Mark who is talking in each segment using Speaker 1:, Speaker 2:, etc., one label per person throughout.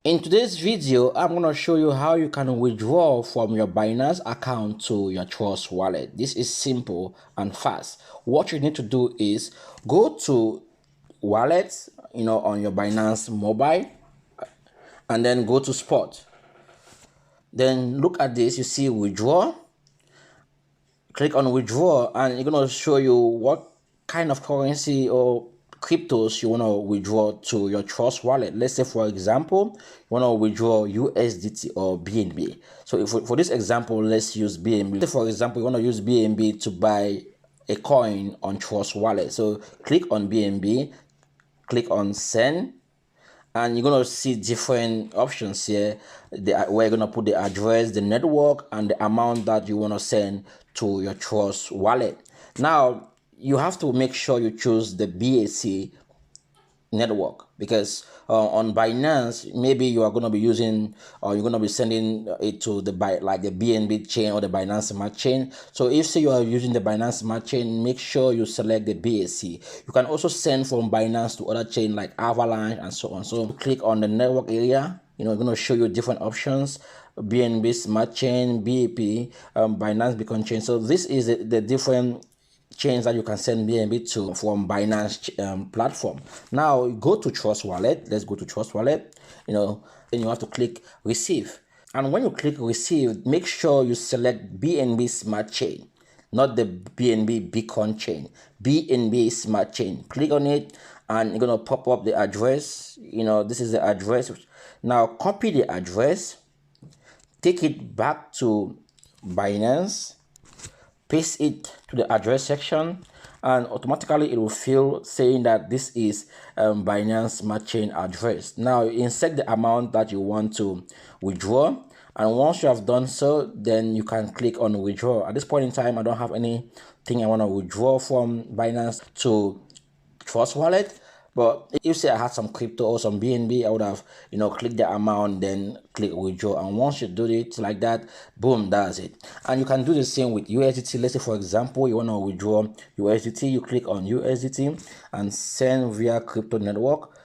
Speaker 1: In today's video, I'm going to show you how you can withdraw from your Binance account to your Trust Wallet. This is simple and fast. What you need to do is go to Wallets, on your Binance mobile, and then go to Spot. Then look at this, you see withdraw. Click on withdraw and it's going to show you what kind of currency or cryptos you want to withdraw to your Trust Wallet. Let's say, for example, you want to withdraw USDT or BNB. So if for this example, let's use BNB. For example, you want to use BNB to buy a coin on Trust Wallet. So click on BNB, click on Send, and you're going to see different options here where you're going to put the address, the network, and the amount that you want to send to your Trust Wallet. Now you have to make sure you choose the BAC network, because on Binance, maybe you are going to be using, or you're going to be sending it to the BNB chain or the Binance Smart Chain. So if say you are using the Binance Smart Chain, make sure you select the BAC. You can also send from Binance to other chain like Avalanche and so on. So click on the network area. It's going to show you different options: BNB Smart Chain, BAP, Binance Beacon Chain. So this is the different chains that you can send BNB to from Binance platform. Now go to Trust Wallet. Let's go to Trust Wallet. Then you have to click receive. And when you click receive, make sure you select BNB Smart Chain, not the BNB Beacon Chain. BNB Smart Chain. Click on it and you're gonna pop up the address. This is the address. Now copy the address, take it back to Binance, paste it to the address section, and automatically it will fill saying that this is Binance Smart Chain address. Now insert the amount that you want to withdraw, and once you have done so, then you can click on withdraw. At this point in time, I don't have anything I want to withdraw from Binance to Trust Wallet. But if say I had some crypto or some BNB, I would have click the amount, then click withdraw, and once you do it like that, boom, that's it. And you can do the same with USDT. Let's say, for example, you want to withdraw USDT, you click on USDT and send via crypto network.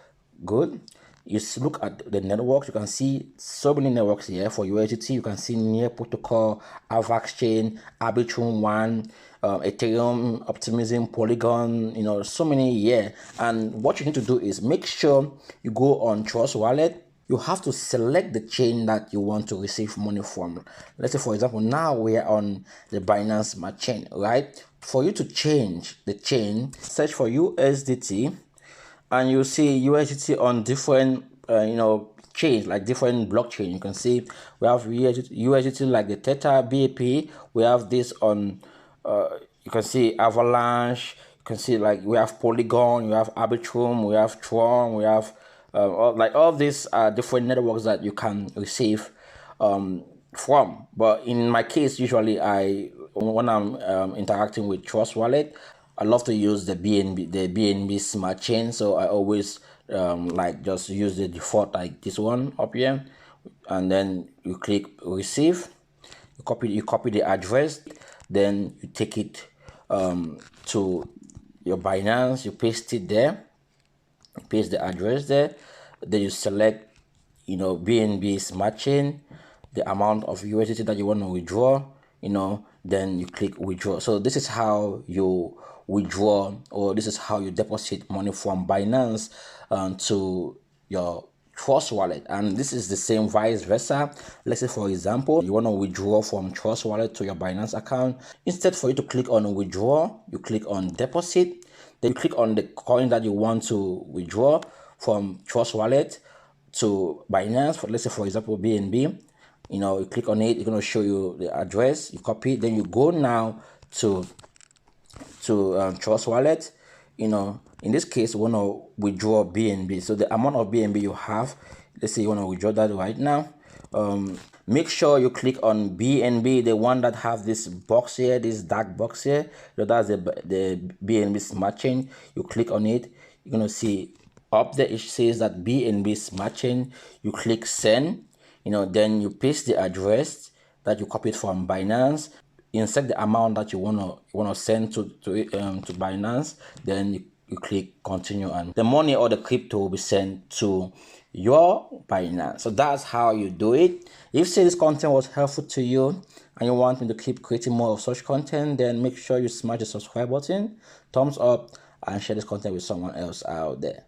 Speaker 1: Good. You look at the networks, you can see so many networks here. For USDT, you can see Near Protocol, Avax Chain, Arbitrum One, Ethereum, Optimism, Polygon, so many here. And what you need to do is make sure you go on Trust Wallet. You have to select the chain that you want to receive money from. Let's say, for example, now we are on the Binance Smart Chain, right? For you to change the chain, search for USDT, and you see USDT on different chains, like different blockchain. You can see we have USDT like the Theta, BAP. We have this on you can see Avalanche. You can see like we have Polygon, we have Arbitrum, we have Tron, we have all these different networks that you can receive from. But in my case, usually when I'm interacting with Trust Wallet, I love to use the BNB Smart Chain. So I always just use the default like this one up here, and then you click receive. You copy the address, then you take it to your Binance. You paste it there. Paste the address there. Then you select BNB Smart Chain, the amount of USDT that you want to withdraw, then you click withdraw. So this is how you withdraw, or this is how you deposit money from Binance to your Trust Wallet. And this is the same vice versa. Let's say, for example, you want to withdraw from Trust Wallet to your Binance account. Instead for you to click on withdraw, you click on deposit. Then you click on the coin that you want to withdraw from Trust Wallet to Binance. Let's say, for example, BNB. You click on it, it's going to show you the address. You copy it, then you go now to Trust Wallet. In this case, we want to withdraw BNB. So the amount of BNB you have, let's say you want to withdraw that right now. Make sure you click on BNB, the one that have this box here, this dark box here. That's the BNB Smart Chain. You click on it, you're gonna see up there it says that BNB Smart Chain. You click send. Then you paste the address that you copied from Binance. Insert the amount that you wanna send to Binance. Then you click continue, and the money or the crypto will be sent to your Binance. So that's how you do it. If you say this content was helpful to you and you want me to keep creating more of such content, then make sure you smash the subscribe button, thumbs up, and share this content with someone else out there.